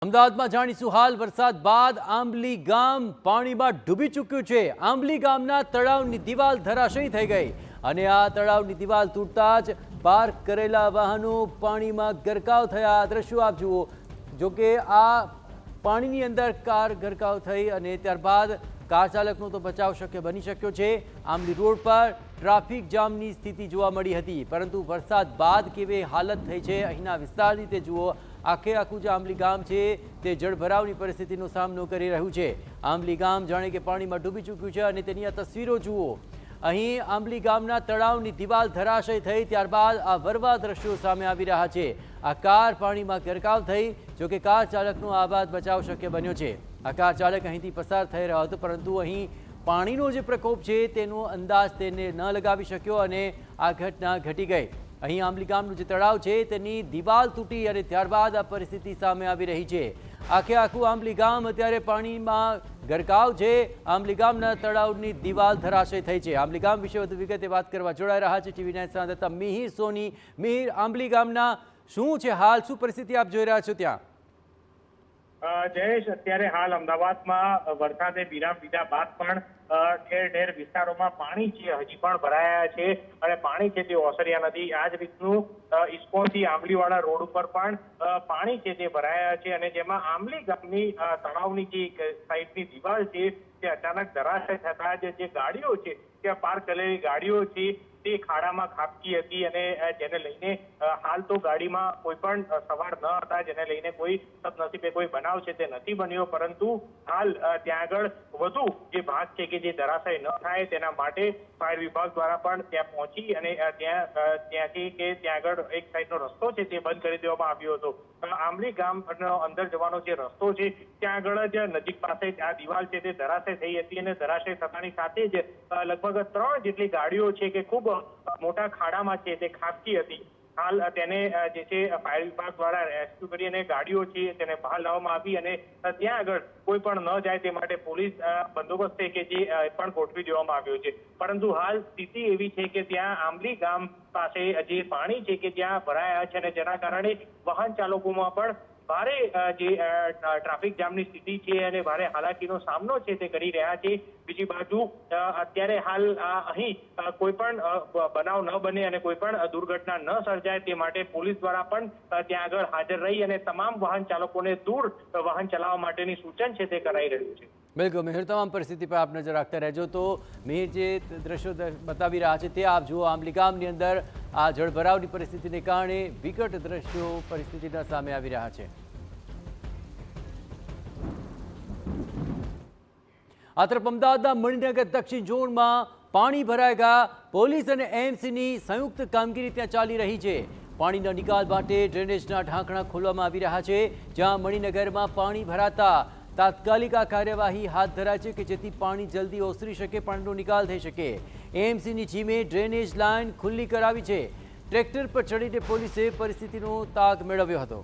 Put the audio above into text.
અમદાવાદમાં જાણીશું હાલ વરસાદ બાદ આંબલી ગામ પાણીમાં ડૂબી ચૂક્યું છે। આંબલી ગામના તળાવની દિવાલ ધરાશયી થઈ ગઈ અને આ તળાવની દિવાલ તૂટતા જ પાર્ક કરેલા વાહનો પાણીમાં ગરકાવ થયા। દ્રશ્યો આપ જુઓ, જો કે આ પાણીની અંદર કાર ગરકાવ થઈ અને ત્યારબાદ કાર ચાલકનો તો બચાવ શક્ય બની શક્યો છે। આંબલી રોડ પર ટ્રાફિક જામની સ્થિતિ જોવા મળી હતી, પરંતુ વરસાદ બાદ કેવી હાલત થઈ છે અહીંના વિસ્તારની તે જુઓ। આખે આખું જે આંબલી ગામ છે તે જળભરાવની પરિસ્થિતિનો સામનો કરી રહ્યું છે। આંબલી ગામ જાણે કે પાણીમાં ડૂબી ચૂક્યું છે અને તેની આ તસવીરો જુઓ। અહીં આંબલી ગામના તળાવની દિવાલ ધરાશય થઈ ત્યારબાદ આ વરવા દ્રશ્યો સામે આવી રહ્યા છે। આ કાર પાણીમાં ગરકાવ થઈ, જો કે કાર ચાલકનો આ બાદ બચાવ શક્ય બન્યો છે। આ કાર ચાલક અહીંથી પસાર થઈ રહ્યો હતો, પરંતુ અહીં પાણીનો જે પ્રકોપ છે તેનો અંદાજ તેને ન લગાવી શક્યો અને આ ઘટના ઘટી ગઈ। અહીં આંબલી ગામનું જે તળાવ છે તેની દિવાલ તૂટી અને ત્યારબાદ આ પરિસ્થિતિ સામે આવી રહી છે। આખે આખું આંબલી ગામ અત્યારે પાણીમાં ગરકાવ છે। આંબલી ગામના તળાવની દિવાલ ધરાશય થઈ છે। આંબલી ગામ વિશે વધુ વિગતે વાત કરવા જોડાઈ રહ્યા છે ટીવી 9 સંવાદદાતા મિહિર સોની। મિહિર, આંબલી ગામના શું છે હાલ, શું પરિસ્થિતિ આપ જોઈ રહ્યા છો ત્યાં? જયેશ, અત્યારે હાલ અમદાવાદમાં વરસાદે વિરામ લીધા બાદ પણ ઠેર ઠેર વિસ્તારોમાં પાણી છે હજી પણ ભરાયા છે અને પાણી છે તે ઓસર્યા નથી। આ જ રીતનું ઇસ્કોનથી આંબલીવાળા રોડ ઉપર પણ પાણી છે તે ભરાયા છે અને જેમાં આંબલી ગામની તળાવની જે સાઈડની દિવાલ છે તે અચાનક ધરાશય થતા જે ગાડીઓ છે ત્યાં પાર્ક કરેલી ગાડીઓ છે તે ખાડામાં ખાબકી હતી અને જેને લઈને હાલ તો ગાડીમાં કોઈ પણ સવાર ન હતા, જેને લઈને કોઈ સદનસીબે કોઈ બનાવ છે તે નથી બન્યો, પરંતુ હાલ ત્યાં આગળ વધુ જે ભાગ છે કે જે ધરાશય ન થાય તેના માટે ફાયર વિભાગ દ્વારા પણ ત્યાં પહોંચી અને ત્યાંથી કે ત્યાં આગળ એક સાઈડનો રસ્તો છે તે બંધ કરી દેવામાં આવ્યો હતો। આંબલી ગામનો અંદર જવાનો જે રસ્તો છે ત્યાં આગળ જ નજીક પાસે આ દિવાલ છે તે ધરાશય થઈ હતી અને ધરાશય થતાની સાથે જ લગભગ 3 જેટલી ગાડીઓ છે કે ખૂબ મોટા ખાડામાં છે તે ખાબકી હતી। હાલ તેને જે છે ફાયર વિભાગ દ્વારા રેસ્ક્યુ કરી અને ગાડીઓ છે તેને બહાર લાવવામાં આવી અને ત્યાં આગળ કોઈ પણ ન જાય તે માટે પોલીસ બંદોબસ્ત છે કે જે પણ ગોઠવી દેવામાં આવ્યો છે। પરંતુ હાલ સ્થિતિ એવી છે કે ત્યાં આંબલી ગામ પાસે જે પાણી છે કે ત્યાં ભરાયા છે અને જેના કારણે વાહન ચાલકોમાં પણ ભારે જે ટ્રાફિક જામની સ્થિતિ છે અને ભારે હાલાકીનો સામનો છે તે કરી રહ્યા છે। બીજી બાજુ અત્યારે હાલ અહીં કોઈ પણ બનાવ ન બને અને કોઈ પણ દુર્ઘટના ન સર્જાય તે માટે પોલીસ દ્વારા પણ ત્યાં આગળ હાજર રહી અને તમામ વાહન ચાલકોને દૂર વાહન ચલાવવા માટેની સૂચન છે તે કરાઈ રહ્યું છે। બિલકુલ મિહિર, તમામ પરિસ્થિતિ પર આપ નજર રાખતા રહેજો। તો મિહિર જે દ્રશ્યો બતાવી રહ્યા છે તે આપ જુઓ। આંબલી ગામની અંદર આ જળભરાવની પરિસ્થિતિને કારણે વિકટ દ્રશ્યો પરિસ્થિતિના સામે આવી રહ્યા છે। આ તરફ અમદાવાદના મણિનગર દક્ષિણ ઝોનમાં પાણી ભરાઈ ગયા। પોલીસ અને એએમસીની સંયુક્ત કામગીરી ત્યાં ચાલી રહી છે। પાણીના નિકાલ માટે ડ્રેનેજના ઢાંકણા ખોલવામાં આવી રહ્યા છે, જ્યાં મણિનગરમાં પાણી ભરાતા તાત્કાલિક આ કાર્યવાહી હાથ ધરાય છે કે જેથી પાણી જલ્દી ઓસરી શકે, પાણીનો નિકાલ થઈ શકે। એએમસીની ટીમે ડ્રેનેજ લાઇન ખુલ્લી કરાવી છે। ટ્રેક્ટર પર ચડીને પોલીસે પરિસ્થિતિનો તાગ મેળવ્યો હતો।